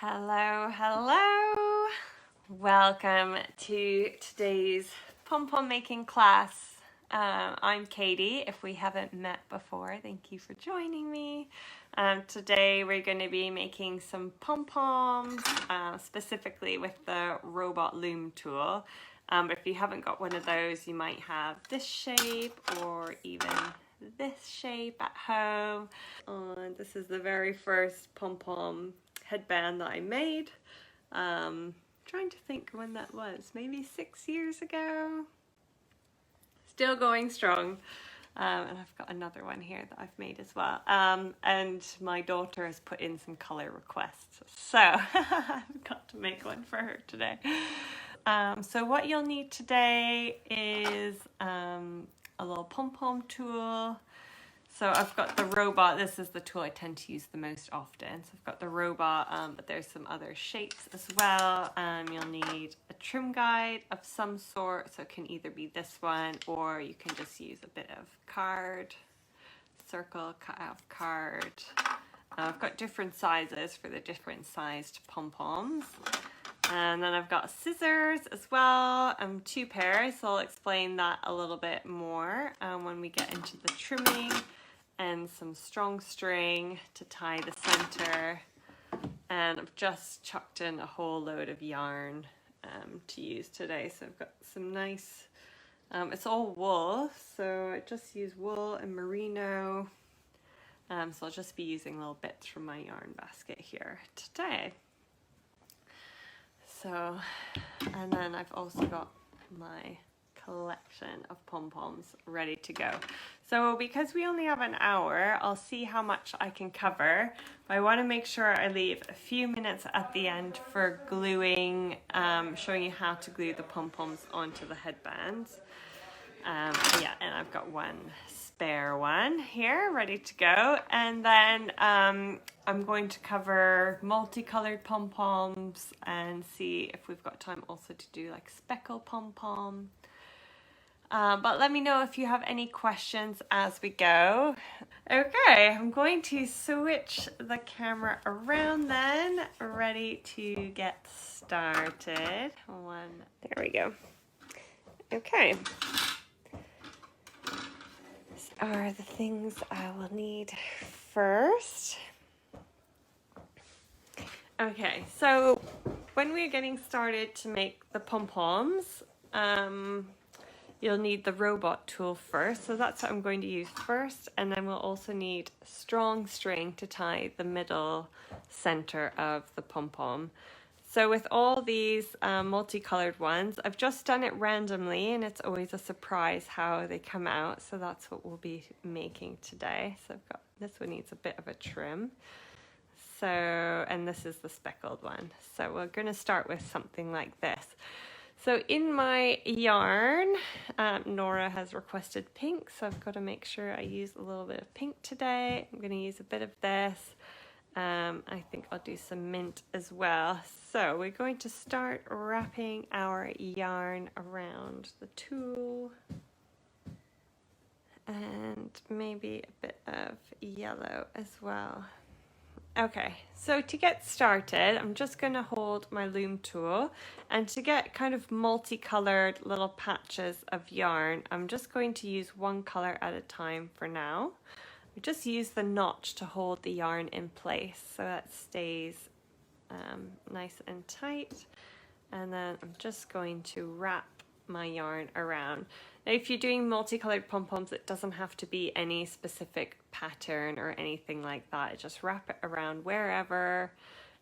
Hello, hello. Welcome to today's pom pom making class. I'm Katie. If we haven't met before, thank you for joining me. Today we're going to be making some pom poms, specifically with the Robot Loome tool. But if you haven't got one of those, you might have this shape or even this shape at home. And this is the very first pom pom headband that I made. Trying to think when that was, maybe 6 years ago. Still going strong. And I've got another one here that I've made as well. And my daughter has put in some color requests, so I've got to make one for her today. So what you'll need today is a little pom pom tool. So I've got the robot. This is the tool I tend to use the most often. So I've got the robot, but there's some other shapes as well. You'll need a trim guide of some sort. So it can either be this one, or you can just use a bit of card, circle cut out of card. I've got different sizes for the different sized pom-poms. And then I've got scissors as well, 2 pairs. So I'll explain that a little bit more when we get into the trimming. And some strong string to tie the center, and I've just chucked in a whole load of yarn to use today. So I've got some nice, it's all wool, so I just use wool and merino, so I'll just be using little bits from my yarn basket here today. So, and then I've also got my collection of pom-poms ready to go. So because we only have an hour, I'll see how much I can cover, but I want to make sure I leave a few minutes at the end for gluing, showing you how to glue the pom-poms onto the headbands. Yeah, and I've got one spare one here ready to go, and then I'm going to cover multicolored pom-poms and see if we've got time also to do like speckle pom-pom. But let me know if you have any questions as we go. Okay, I'm going to switch the camera around then, ready to get started. There we go. Okay. These are the things I will need first. Okay, so when we're getting started to make the pom-poms, you'll need the robot tool first, so that's what I'm going to use first, and then we'll also need strong string to tie the middle center of the pom-pom. So with all these multicolored ones, I've just done it randomly, and it's always a surprise how they come out, so that's what we'll be making today. So I've got, this one needs a bit of a trim. So, and this is the speckled one. So we're going to start with something like this. So in my yarn, Nora has requested pink, so I've got to make sure I use a little bit of pink today. I'm going to use a bit of this. I think I'll do some mint as well. So we're going to start wrapping our yarn around the tool. And maybe a bit of yellow as well. Okay, so to get started, I'm just going to hold my loom tool, and to get kind of multicolored little patches of yarn, I'm just going to use one color at a time for now. I just use the notch to hold the yarn in place so that stays nice and tight, and then I'm just going to wrap my yarn around. Now, if you're doing multicolored pom-poms, it doesn't have to be any specific pattern or anything like that. Just wrap it around wherever.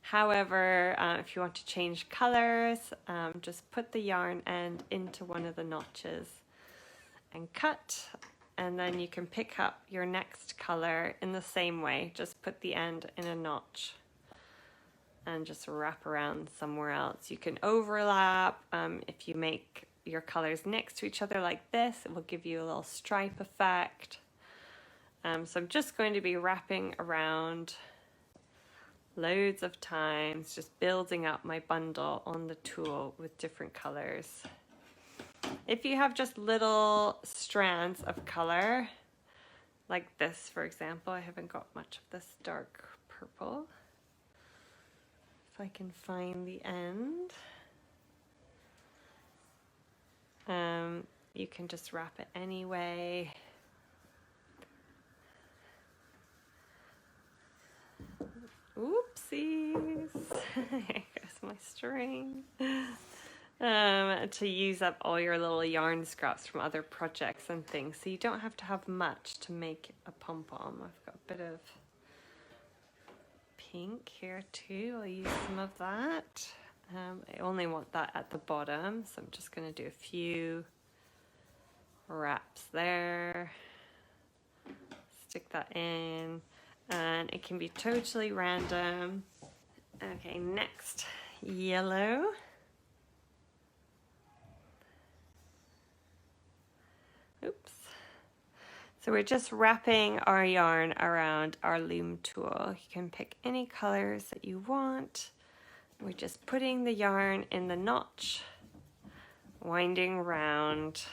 However, if you want to change colors, just put the yarn end into one of the notches and cut, and then you can pick up your next color in the same way. Just put the end in a notch and just wrap around somewhere else. You can overlap if you make your colors next to each other like this. It will give you a little stripe effect. So I'm just going to be wrapping around loads of times, just building up my bundle on the tool with different colors. If you have just little strands of color, like this for example, I haven't got much of this dark purple. if I can find the end. You can just wrap it anyway. Oopsies. There goes my string. To use up all your little yarn scraps from other projects and things, so you don't have to have much to make a pom-pom. I've got a bit of pink here too. I'll use some of that. I only want that at the bottom, so I'm just going to do a few wraps there. Stick that in, and it can be totally random. Okay, next, yellow. Oops. So we're just wrapping our yarn around our loom tool. You can pick any colors that you want. We're just putting the yarn in the notch, winding around,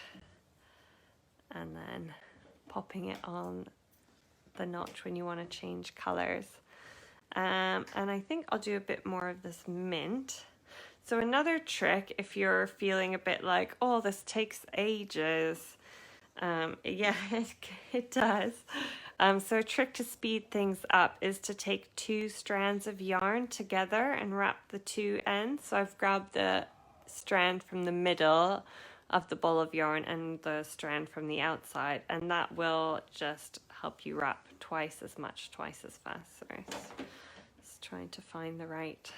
and then popping it on the notch when you want to change colors. And I think I'll do a bit more of this mint. So another trick, if you're feeling a bit like, oh, this takes ages, yeah, it does. So a trick to speed things up is to take 2 strands of yarn together and wrap the 2 ends. So I've grabbed the strand from the middle of the ball of yarn and the strand from the outside, and that will just help you wrap twice as much, twice as fast. Sorry, just trying to find the right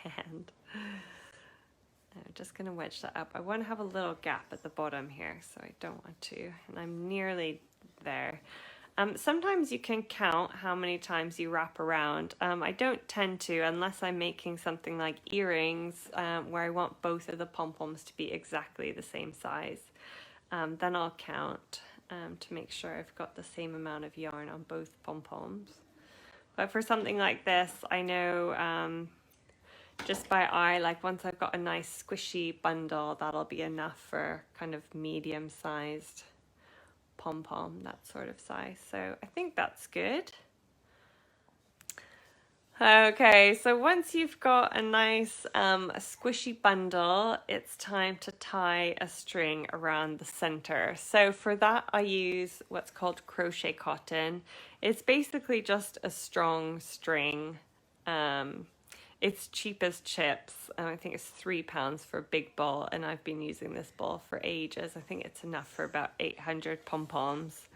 hand. I'm just going to wedge that up. I want to have a little gap at the bottom here, so I don't want to, and I'm nearly there. Sometimes you can count how many times you wrap around. I don't tend to, unless I'm making something like earrings, where I want both of the pom-poms to be exactly the same size. Then I'll count to make sure I've got the same amount of yarn on both pom-poms. But for something like this, I know just by eye, like once I've got a nice squishy bundle, that'll be enough for kind of medium-sized pom-pom, that sort of size. So I think that's good. Okay, so once you've got a nice squishy bundle, it's time to tie a string around the center. So for that, I use what's called crochet cotton. It's basically just a strong string. It's cheap as chips. I think it's £3 for a big ball, and I've been using this ball for ages. I think it's enough for about 800 pom-poms.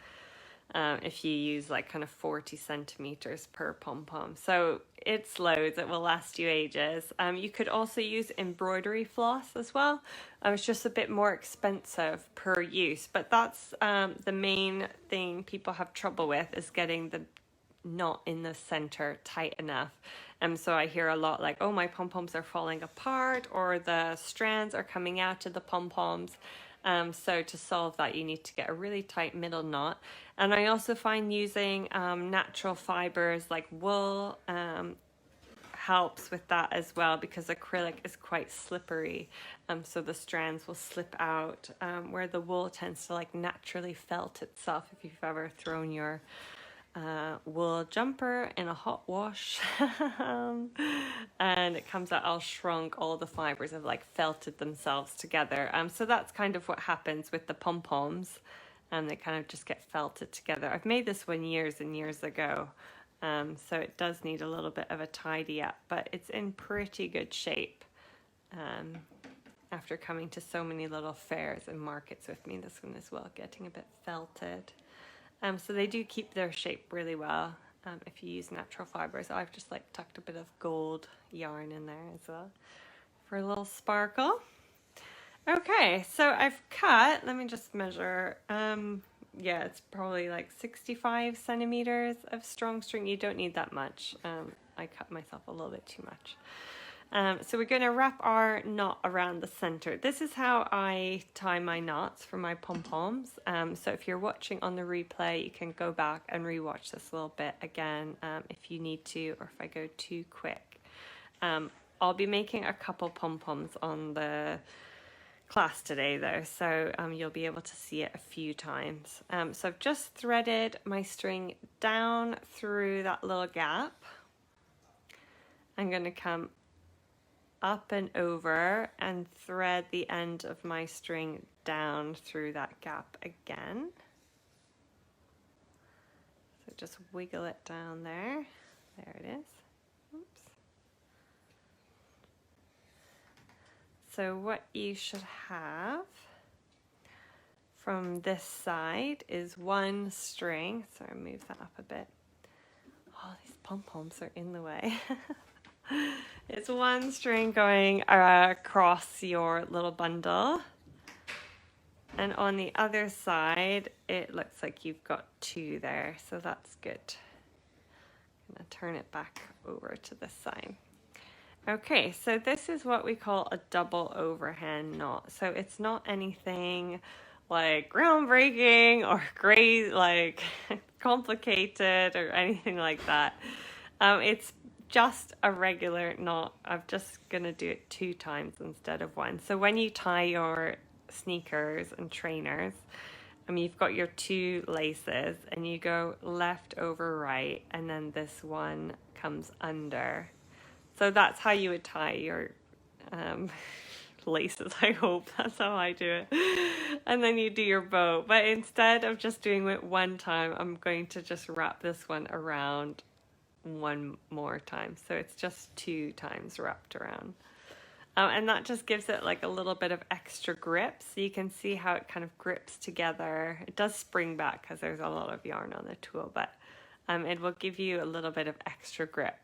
If you use like kind of 40 centimeters per pom-pom. So it's loads, it will last you ages. You could also use embroidery floss as well. It's just a bit more expensive per use, but that's the main thing people have trouble with, is getting the knot in the center tight enough. So I hear a lot like, oh, my pom-poms are falling apart, or the strands are coming out of the pom-poms. So to solve that, you need to get a really tight middle knot. And I also find using natural fibers like wool helps with that as well, because acrylic is quite slippery. So the strands will slip out, where the wool tends to like naturally felt itself. If you've ever thrown your wool jumper in a hot wash and it comes out all shrunk, all the fibers have like felted themselves together. So that's kind of what happens with the pom-poms, and they kind of just get felted together. I've made this one years and years ago, so it does need a little bit of a tidy up, but it's in pretty good shape after coming to so many little fairs and markets with me. This one as well, getting a bit felted. So they do keep their shape really well if you use natural fibers. I've just like tucked a bit of gold yarn in there as well for a little sparkle. Okay, so I've cut, let me just measure. Yeah, it's probably like 65 centimeters of strong string. You don't need that much. I cut myself a little bit too much. So we're going to wrap our knot around the center. This is how I tie my knots for my pom-poms. So if you're watching on the replay, you can go back and rewatch this a little bit again if you need to, or if I go too quick. I'll be making a couple pom-poms on the class today though, so you'll be able to see it a few times. So I've just threaded my string down through that little gap. I'm going to come up and over and thread the end of my string down through that gap again. So just wiggle it down there. There it is. Oops. So what you should have from this side is one string. So I move that up a bit. Oh, these pom-poms are in the way. It's one string going across your little bundle. And on the other side, it looks like you've got two there. So that's good. I'm gonna turn it back over to this side. Okay, so this is what we call a double overhand knot. So it's not anything like groundbreaking or great, like complicated or anything like that. It's just a regular knot. I'm just gonna do it 2 times instead of 1. So when you tie your sneakers and trainers, you've got your 2 laces and you go left over right, and then this one comes under. So that's how you would tie your laces, I hope. That's how I do it. And then you do your bow. But instead of just doing it 1 time, I'm going to just wrap this one around 1 more time. So it's just 2 times wrapped around. And that just gives it like a little bit of extra grip. So you can see how it kind of grips together. It does spring back because there's a lot of yarn on the tool, but it will give you a little bit of extra grip.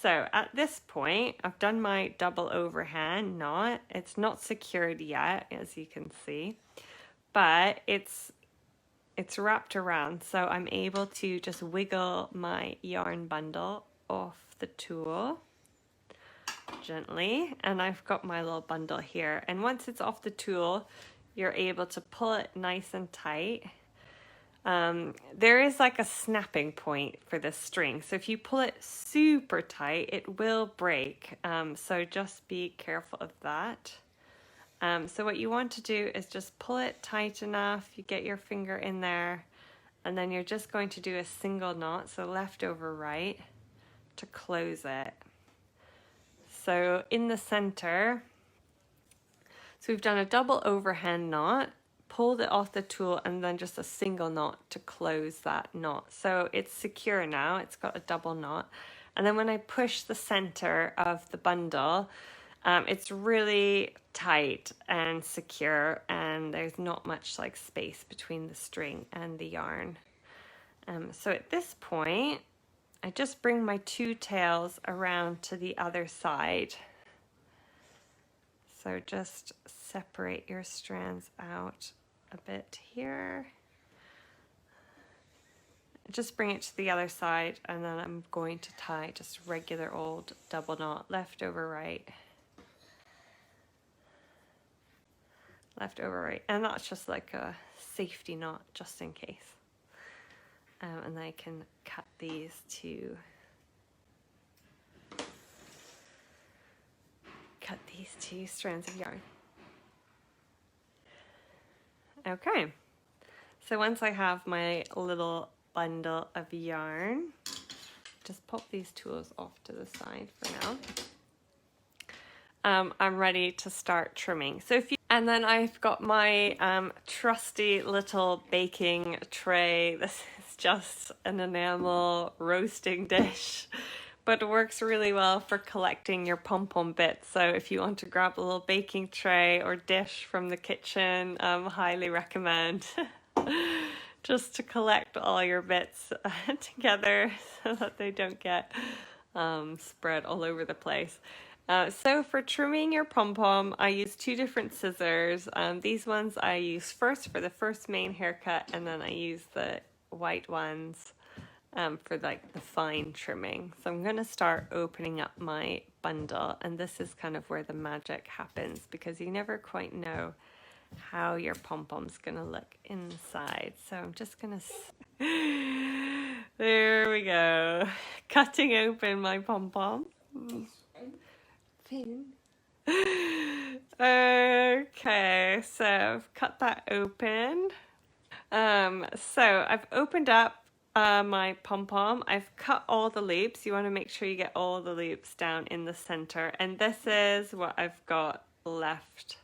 So at this point, I've done my double overhand knot. It's not secured yet, as you can see, but it's wrapped around. So I'm able to just wiggle my yarn bundle off the tool gently. And I've got my little bundle here. And once it's off the tool, you're able to pull it nice and tight. There is like a snapping point for this string. So if you pull it super tight, it will break. So just be careful of that. So what you want to do is just pull it tight enough. You get your finger in there, and then you're just going to do a single knot. So left over right to close it. So in the center, so we've done a double overhand knot, pulled it off the tool, and then just a single knot to close that knot. So it's secure now, it's got a double knot. And then when I push the center of the bundle, it's really tight and secure, and there's not much like space between the string and the yarn. So at this point, I just bring my 2 tails around to the other side. So just separate your strands out a bit here. Just bring it to the other side, and then I'm going to tie just regular old double knot, left over right. Left over right. And that's just like a safety knot just in case. And I can cut these two strands of yarn. Okay, so once I have my little bundle of yarn, just pop these tools off to the side for now. I'm ready to start trimming. And then I've got my trusty little baking tray. This is just an enamel roasting dish, but it works really well for collecting your pom-pom bits. So if you want to grab a little baking tray or dish from the kitchen, highly recommend. Just to collect all your bits together so that they don't get spread all over the place. So for trimming your pom-pom, I use 2 different scissors. These ones I use first for the first main haircut, and then I use the white ones for like the fine trimming. So I'm going to start opening up my bundle, and this is kind of where the magic happens, because you never quite know how your pom-pom's going to look inside. So I'm just going to... There we go. Cutting open my pom-pom. Okay, so I've cut that open. So I've opened up my pom-pom. I've cut all the loops. You want to make sure you get all the loops down in the center. And this is what I've got left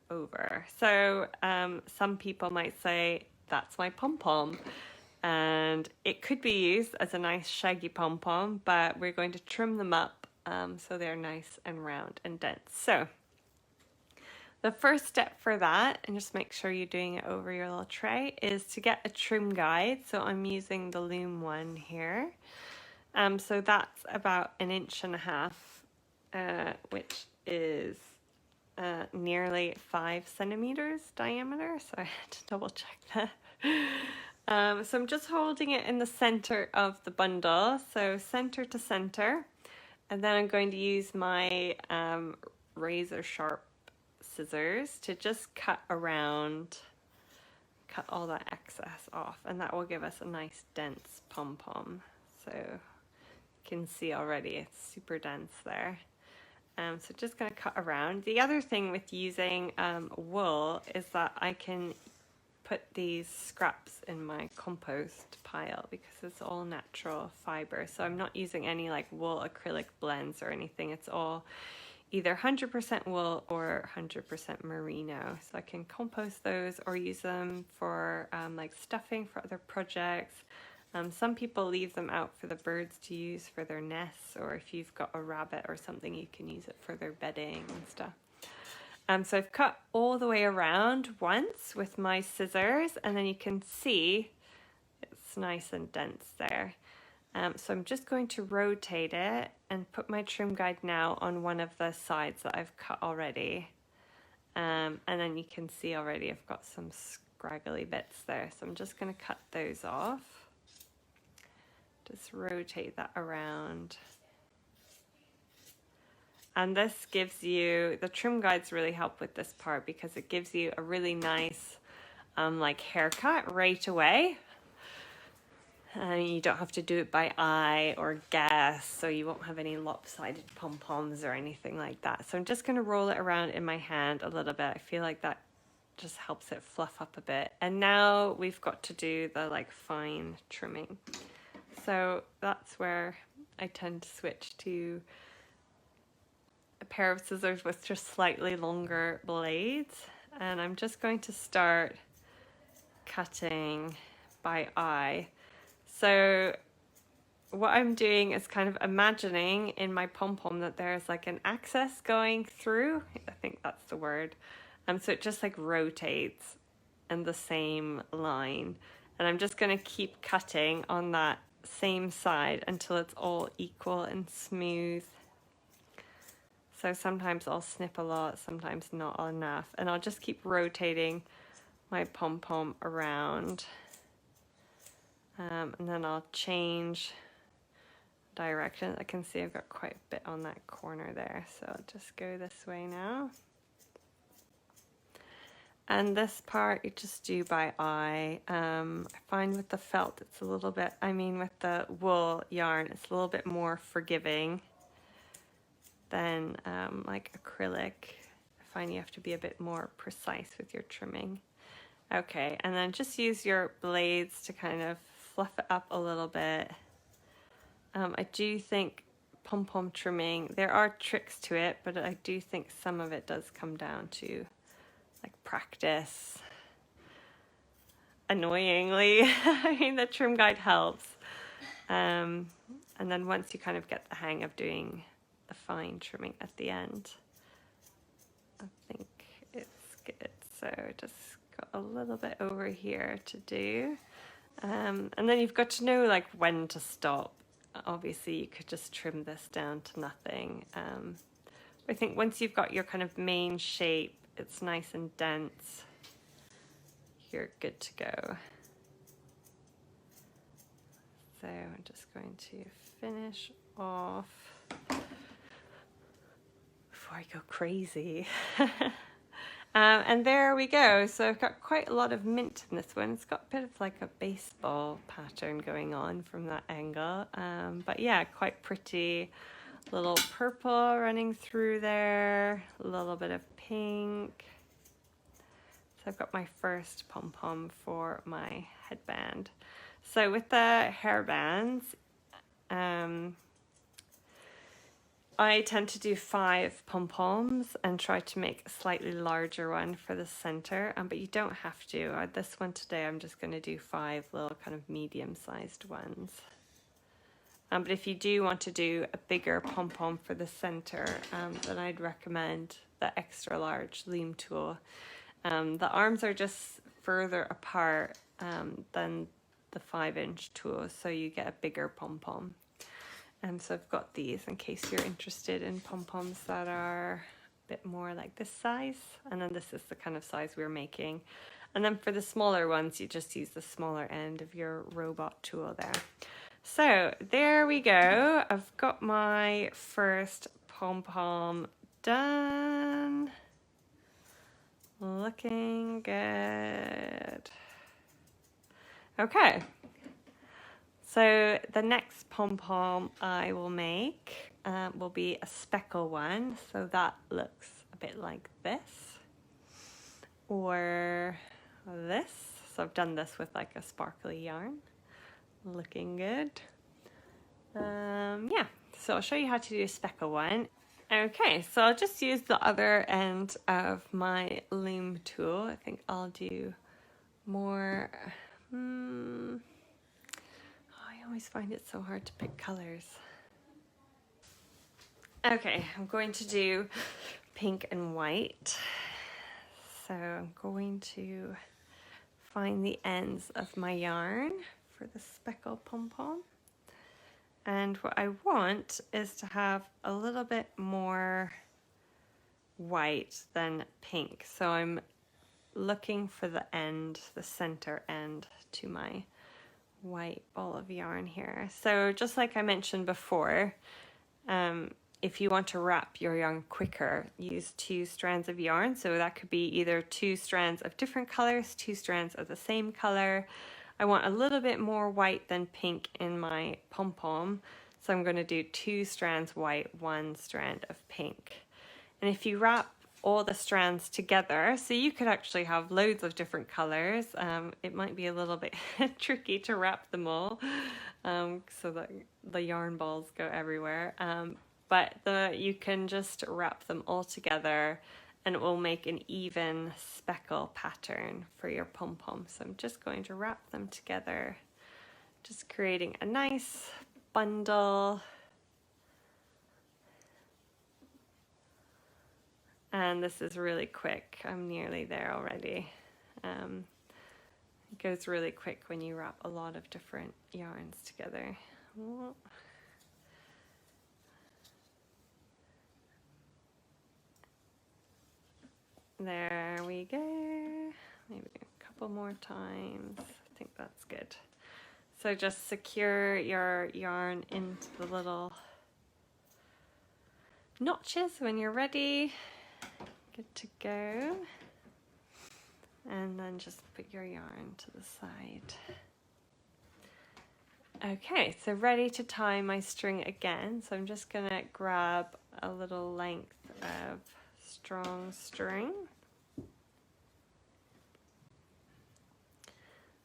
over. So some people might say, that's my pom-pom. And it could be used as a nice shaggy pom-pom, but we're going to trim them up so they're nice and round and dense. So the first step for that, and just make sure you're doing it over your little tray, is to get a trim guide. So I'm using the Loome one here. So that's about 1.5 inches, which is nearly 5 centimeters diameter. So I had to double check that. So I'm just holding it in the center of the bundle, so center to center. And then I'm going to use my razor sharp scissors to just cut around, cut all that excess off, and that will give us a nice dense pom-pom. So you can see already it's super dense there. So just going to cut around. The other thing with using wool is that I can put these scraps in my compost pile because it's all natural fiber. So I'm not using any like wool acrylic blends or anything. It's all either 100% wool or 100% merino. So I can compost those or use them for like stuffing for other projects. Some people leave them out for the birds to use for their nests, or if you've got a rabbit or something, you can use it for their bedding and stuff. So I've cut all the way around once with my scissors, and then you can see it's nice and dense there. So I'm just going to rotate it and put my trim guide now on one of the sides that I've cut already. And then you can see already I've got some scraggly bits there. So I'm just going to cut those off. Just rotate that around. And this gives you, the trim guides really help with this part because it gives you a really nice like haircut right away. You don't have to do it by eye or guess, so you won't have any lopsided pom-poms or anything like that. So I'm just going to roll it around in my hand a little bit. I feel like that just helps it fluff up a bit. And now we've got to do the like fine trimming. So that's where I tend to switch to a pair of scissors with just slightly longer blades. And I'm just going to start cutting by eye. So what I'm doing is kind of imagining in my pom-pom that there's like an axis going through. I think that's the word. So it just like rotates in the same line. And I'm just going to keep cutting on that same side until it's all equal and smooth. So sometimes I'll snip a lot, sometimes not enough. And I'll just keep rotating my pom-pom around. And then I'll change direction. I can see I've got quite a bit on that corner there. So I'll just go this way now. And this part you just do by eye. I find with the felt it's a little bit, with the wool yarn, it's a little bit more forgiving than like acrylic. I find you have to be a bit more precise with your trimming. Okay, and then just use your blades to kind of fluff it up a little bit. I do think pom-pom trimming, there are tricks to it, but I do think some of it does come down to like practice. Annoyingly, the trim guide helps. And then once you kind of get the hang of doing the fine trimming at the end, I think it's good. So just got a little bit over here to do. And then you've got to know like when to stop. Obviously you could just trim this down to nothing. I think once you've got your kind of main shape, it's nice and dense, you're good to go. So I'm just going to finish off before I go crazy. And there we go. So I've got quite a lot of mint in this one. It's got a bit of like a baseball pattern going on from that angle. But yeah, quite pretty. Little purple running through there, a little bit of pink. So I've got my first pom-pom for my headband. So with the hairbands, I tend to do 5 pom-poms and try to make a slightly larger one for the center, but you don't have to. This one today, I'm just going to do 5 little kind of medium-sized ones. But if you do want to do a bigger pom-pom for the center, then I'd recommend the extra large loom tool. The arms are just further apart than the 5-inch tool, so you get a bigger pom-pom. So I've got these in case you're interested in pom-poms that are a bit more like this size. And then this is the kind of size we're making. And then for the smaller ones, you just use the smaller end of your robot tool there. So there we go. I've got my first pom-pom done. Looking good. Okay. So the next pom-pom I will make will be a speckle one. So that looks a bit like this. Or this. So I've done this with like a sparkly yarn. Looking good. Yeah, so I'll show you how to do a speckle one. Okay, so I'll just use the other end of my loom tool. I think I'll do more... I always find it so hard to pick colors. Okay, I'm going to do pink and white. So I'm going to find the ends of my yarn for the speckle pom-pom. And what I want is to have a little bit more white than pink. So I'm looking for the end, the center end to my white ball of yarn here. So just like I mentioned before, if you want to wrap your yarn quicker, use 2 strands of yarn. So that could be either 2 strands of different colors, 2 strands of the same color. I want a little bit more white than pink in my pom-pom. So I'm going to do 2 strands white, 1 strand of pink. And if you wrap all the strands together, so you could actually have loads of different colors. It might be a little bit tricky to wrap them all so that the yarn balls go everywhere. But you can just wrap them all together and it will make an even speckle pattern for your pom-pom. So I'm just going to wrap them together, just creating a nice bundle. And this is really quick. I'm nearly there already. It goes really quick when you wrap a lot of different yarns together. There we go. Maybe a couple more times. I think that's good. So just secure your yarn into the little notches when you're ready. Good to go. And then just put your yarn to the side. Okay, so ready to tie my string again. So I'm just gonna grab a little length of strong string.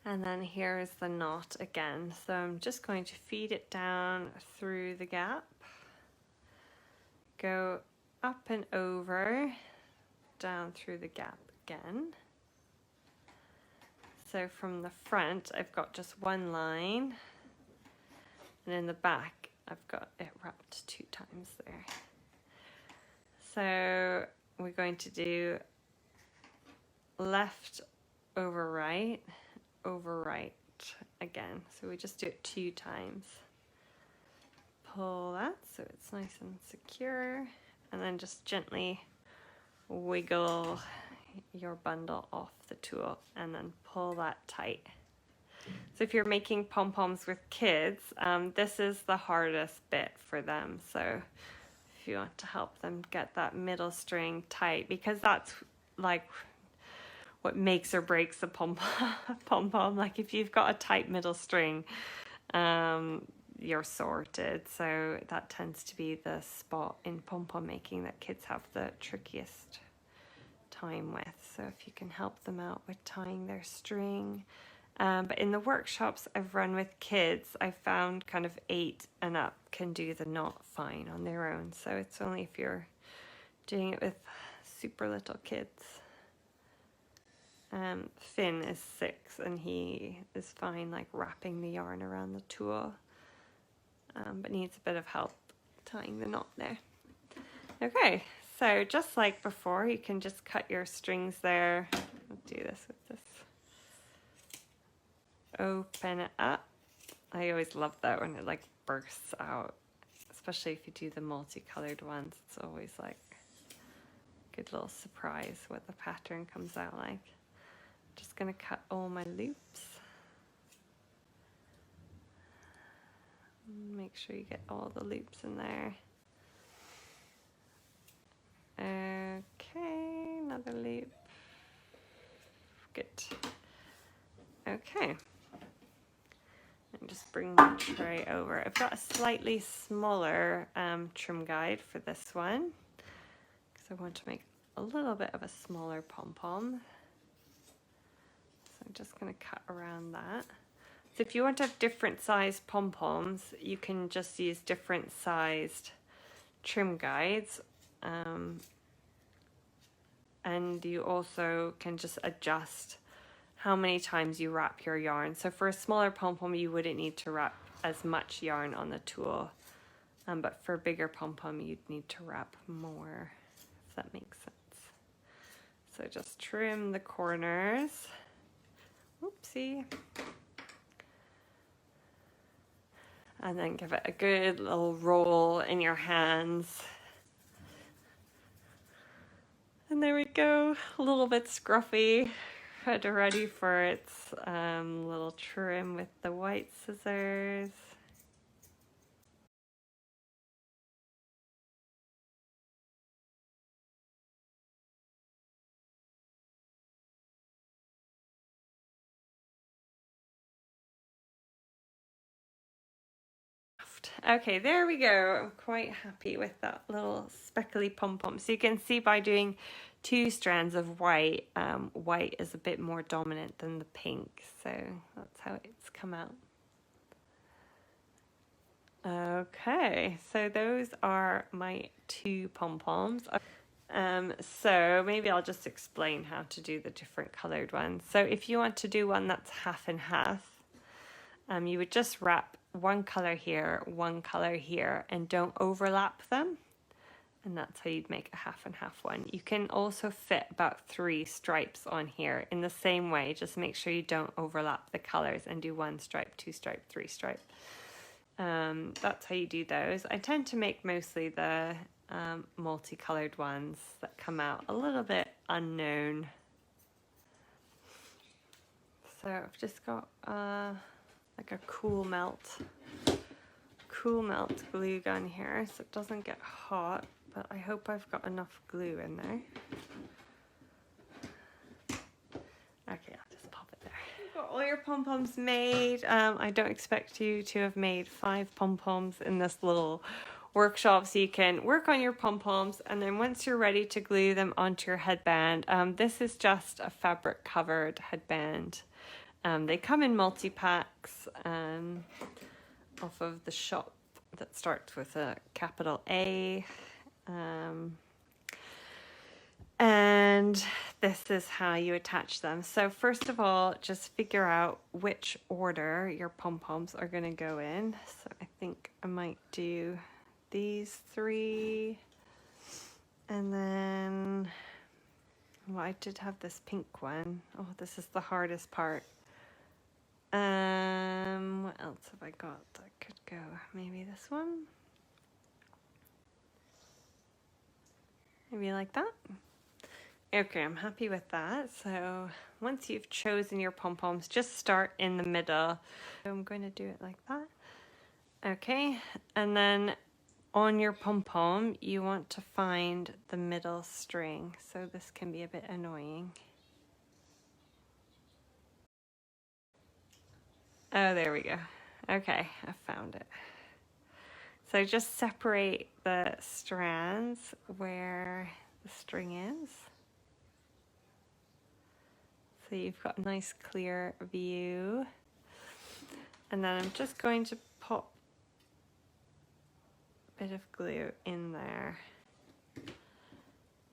And then here's the knot again. So I'm just going to feed it down through the gap. Go up and over, down through the gap again. So from the front, I've got just 1 line. And in the back, I've got it wrapped 2 times there. So we're going to do left over right again. So we just do it 2 times. Pull that so it's nice and secure, and then just gently wiggle your bundle off the tool and then pull that tight. So if you're making pom-poms with kids, this is the hardest bit for them. So if you want to help them get that middle string tight, because that's like what makes or breaks a pom-pom. Like if you've got a tight middle string, you're sorted. So that tends to be the spot in pom-pom making that kids have the trickiest time with. So if you can help them out with tying their string But in the workshops I've run with kids, I found kind of 8 and up can do the knot fine on their own. So it's only if you're doing it with super little kids. Finn is 6 and he is fine like wrapping the yarn around the tool, but needs a bit of help tying the knot there. Okay, so just like before, you can just cut your strings there. I'll do this with this. Open it up. I always love that when it like bursts out, especially if you do the multicolored ones. It's always like a good little surprise what the pattern comes out like. Just gonna cut all my loops. Make sure you get all the loops in there. Okay, another loop. Good. Okay. And just bring my tray over. I've got a slightly smaller trim guide for this one because I want to make a little bit of a smaller pom-pom. So I'm just going to cut around that. So if you want to have different sized pom-poms, you can just use different sized trim guides. And you also can just adjust how many times you wrap your yarn. So for a smaller pom-pom, you wouldn't need to wrap as much yarn on the tool. But for a bigger pom-pom, you'd need to wrap more, if that makes sense. So just trim the corners. Oopsie. And then give it a good little roll in your hands. And there we go, a little bit scruffy, but ready for its little trim with the white scissors. Okay, there we go. I'm quite happy with that little speckly pom-pom. So you can see by doing 2 strands of white, white is a bit more dominant than the pink. So that's how it's come out. Okay, so those are my 2 pom-poms. So maybe I'll just explain how to do the different colored ones. So if you want to do one that's half and half, you would just wrap one color here, one color here, and don't overlap them. And that's how you'd make a half and half one. You can also fit about 3 stripes on here in the same way. Just make sure you don't overlap the colors and do 1 stripe, 2 stripe, 3 stripe. That's how you do those. I tend to make mostly the multicolored ones that come out a little bit unknown. So I've just got like a cool melt glue gun here so it doesn't get hot, but I hope I've got enough glue in there. Okay, I'll just pop it there. You've got all your pom-poms made. I don't expect you to have made 5 pom-poms in this little workshop, so you can work on your pom-poms, and then once you're ready to glue them onto your headband, this is just a fabric covered headband. They come in multi-packs off of the shop that starts with a capital A. And this is how you attach them. So first of all, just figure out which order your pom-poms are going to go in. So I think I might do these 3. And then, well, I did have this pink one. Oh, this is the hardest part. What else have I got that could go? Maybe this one? Maybe like that? Okay, I'm happy with that. So once you've chosen your pom-poms, just start in the middle. So I'm going to do it like that. Okay, and then on your pom-pom, you want to find the middle string. So this can be a bit annoying. Oh, there we go. Okay, I found it. So just separate the strands where the string is. so you've got a nice clear view. And then I'm just going to pop a bit of glue in there.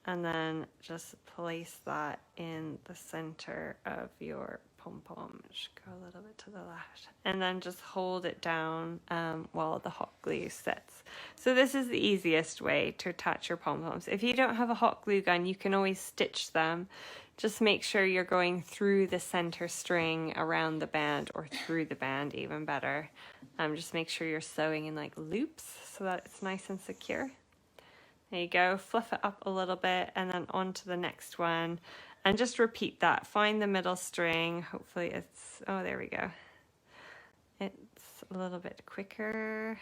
And then just place that in the center of your pom-pom. Just go a little bit to the left. And then just hold it down while the hot glue sets. So this is the easiest way to attach your pom-poms. If you don't have a hot glue gun, you can always stitch them. Just make sure you're going through the center string around the band, or through the band, even better. Just make sure you're sewing in like loops so that it's nice and secure. There you go, fluff it up a little bit and then on to the next one. And just repeat that. Find the middle string. Hopefully it's, oh, there we go. It's a little bit quicker.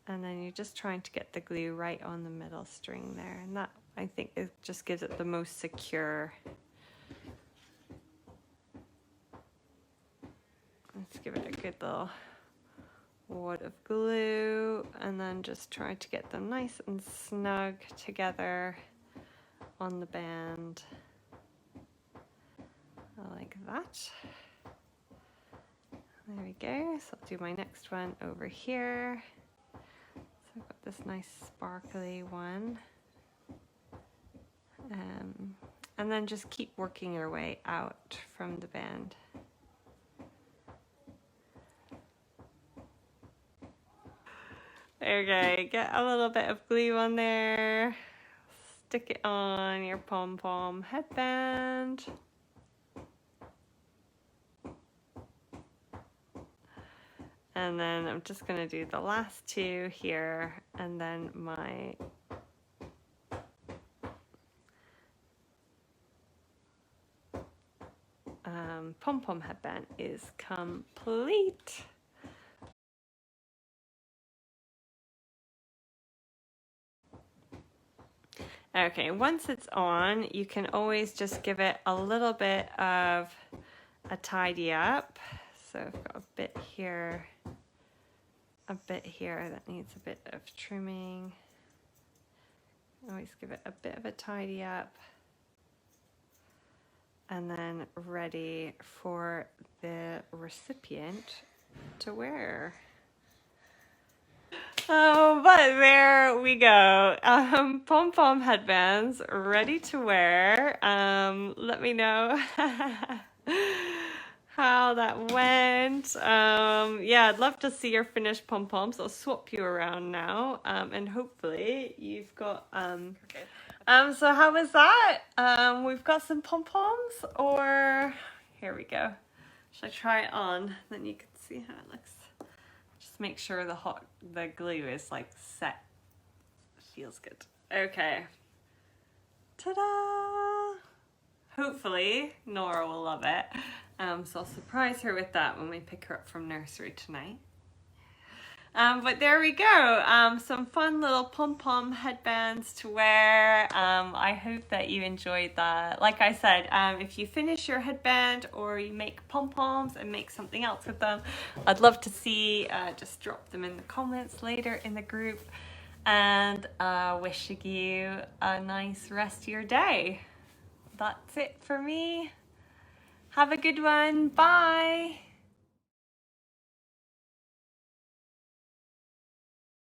And then you're just trying to get the glue right on the middle string there. And that, I think, it just gives it the most secure. Let's give it a good little wad of glue, and then just try to get them nice and snug together on the band like that. There we go. So I'll do my next one over here. So I've got this nice sparkly one, and then just keep working your way out from the band. Okay, get a little bit of glue on there, stick it on your Pom Pom headband. And then I'm just going to do the last two here, and then my Pom Pom headband is complete. Okay, once it's on, you can always just give it a little bit of a tidy up. So I've got a bit here that needs a bit of trimming. Always give it a bit of a tidy up. And then ready for the recipient to wear. Oh, but there we go. Pom Pom headbands ready to wear. Let me know how that went. Yeah, I'd love to see your finished pom poms. I'll swap you around now, and hopefully you've got. So how was that? We've got some pom poms, or here we go. Should I try it on? Then you can see how it looks. Just make sure the glue is like set. Feels good. Okay. Ta-da! Hopefully Nora will love it. So I'll surprise her with that when we pick her up from nursery tonight. But there we go. Some fun little pom-pom headbands to wear. I hope that you enjoyed that. Like I said, if you finish your headband or you make pom-poms and make something else with them, I'd love to see. Just drop them in the comments later in the group. And wishing you a nice rest of your day. That's it for me. Have a good one. Bye.